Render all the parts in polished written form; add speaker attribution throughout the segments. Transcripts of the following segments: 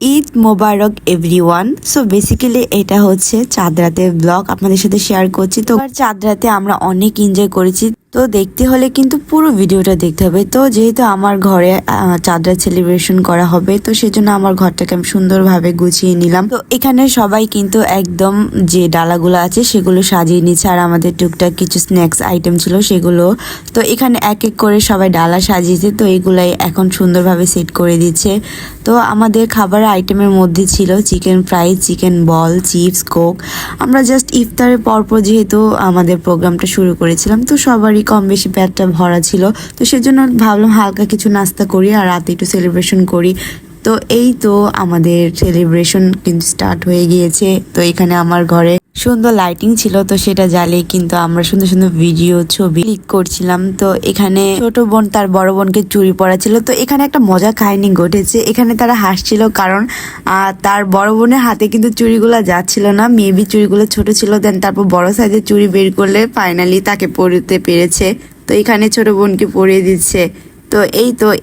Speaker 1: ঈদ মোবারক everyone. So basically এটা হচ্ছে চাঁদ রাতের ব্লগ আপনাদের সাথে শেয়ার করছি। তো চাঁদ রাতে আমরা অনেক এনজয় করেছি, তো দেখতে হলে কিন্তু পুরো ভিডিওটা দেখতে হবে। তো যেহেতু আমার ঘরে চাঁদ রাত সেলিব্রেশন করা হবে, তো সেজন্য আমার ঘরটাকে আমি সুন্দরভাবে গুছিয়ে নিলাম। তো এখানে সবাই কিন্তু একদম যে ডালাগুলো আছে সেগুলো সাজিয়ে নিচ্ছে, আর আমাদের টুকটাক কিছু স্ন্যাক্স আইটেম ছিল সেগুলো। তো এখানে এক এক করে সবাই ডালা সাজিয়েছে, তো এগুলাই এখন সুন্দরভাবে সেট করে দিচ্ছে। তো আমাদের খাবার আইটেমের মধ্যে ছিল চিকেন ফ্রাই, চিকেন বল, চিপস, কোক। আমরা জাস্ট ইফতারের পরপর যেহেতু আমাদের প্রোগ্রামটা শুরু করেছিলাম, তো সবারই কম বেশি পেটটা ভরা ছিল, তো সেজন্য ভাবলাম হালকা কিছু নাস্তা করি আর রাতে একটু সেলিব্রেশন করি। তো এই তো আমাদের সেলিব্রেশন কিন্তু স্টার্ট হয়ে গিয়েছে। তো এখানে আমার ঘরে সুন্দর লাইটিং ছিল, তো সেটা জ্বালিয়ে কিন্তু আমরা সুন্দর সুন্দর ভিডিও ছবি ক্লিক করছিলাম। তো এখানে ছোট বোন তার বড় বোনকে চুড়ি পরা ছিল। তো এখানে একটা মজা কাহিনী ঘটেছে, এখানে তারা হাসছিল কারণ তার বড় বোনের হাতে কিন্তু চুড়িগুলো যাচ্ছিল না, মেবি চুড়িগুলো ছোট ছিল। দেন তারপর বড় সাইজের চুড়ি বের করলে ফাইনালি তাকে পরতে পেরেছে। তো এখানে ছোট বোনকে পরিয়ে দিচ্ছে। তো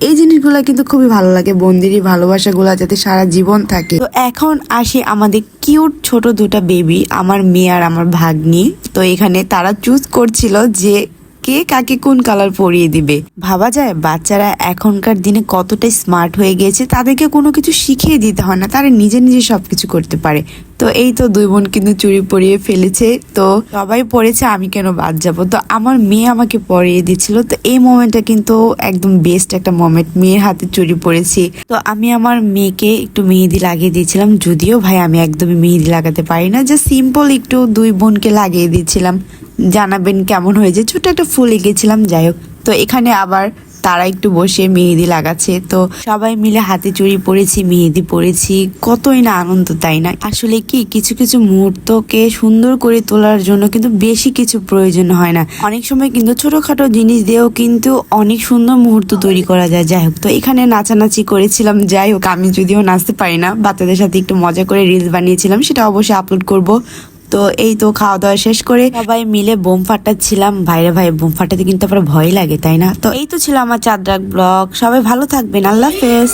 Speaker 1: এই জিনিসগুলো কিন্তু খুবই ভালো লাগে, বোনদেরই ভালোবাসাগুলো যাতে সারা জীবন থাকে। তো এখন আসি আমাদের কিউট ছোট দুটা বেবি, আমার মেয়ে আর আমার ভাগ্নি। তো এখানে তারা চুজ করছিল যে কে কাকে কোন কালার পরিয়ে দিবে। ভাবা যায় বাচ্চারা এখনকার দিনে কতটাই স্মার্ট হয়ে গিয়েছে, তাদেরকে কোনো কিছু শিখিয়ে দিতে হয় না, তারা নিজে নিজে সবকিছু করতে পারে। তো এই তো দুই বোন কিন্তু চুড়ি পরিয়ে ফেলেছে, তো সবাই পরেছে, আমি কেন বাদ যাবো। তো আমার মেয়ে আমাকে পরিয়ে দিচ্ছিল, তো এই মোমেন্টটা কিন্তু একদম বেস্ট একটা মোমেন্ট, মেয়ের হাতে চুড়ি পরেছি। তো আমি আমার মেয়েকে একটু মেহেদি লাগিয়ে দিয়েছিলাম, যদিও ভাই আমি একদমই মেহেদি লাগাতে পারি না, যে সিম্পল একটু দুই বোনকে লাগিয়ে দিয়েছিলাম। জানাবেন কেমন হয়েছে, ছোট একটা ফুল এঁকেছিলাম, যাই হোক। তো এখানে আবার তারা একটু বসে মেহেদি লাগাচ্ছে, তো সবাই মিলে হাতে চুড়ি পরেছি, মেহেদি পরেছি, কতই না আনন্দ, তাই না? আসলে কি কিছু কিছু মুহূর্তকে সুন্দর করে তোলার জন্য কিন্তু বেশি কিছু প্রয়োজন হয় না, অনেক সময় কিন্তু ছোটখাটো জিনিস দিয়েও কিন্তু অনেক সুন্দর মুহূর্ত তৈরি করা যায়। যাই হোক, তো এখানে নাচানাচি করেছিলাম। যাই হোক, আমি যদিও নাচতে পারি না, বাচ্চাদের সাথে একটু মজা করে রিলস বানিয়েছিলাম, সেটা অবশ্যই আপলোড করব। তো এই তো খাওয়া দাওয়া শেষ করে সবাই মিলে বোম ফাটাচ্ছিলাম। ভাইরে ভাই, বোম ফাটাতে কিন্তু আবার ভয় লাগে, তাই না? তো এই তো ছিল আমার চাঁদ রাত ব্লগ। সবাই ভালো থাকবেন, আল্লাহ হাফেজ।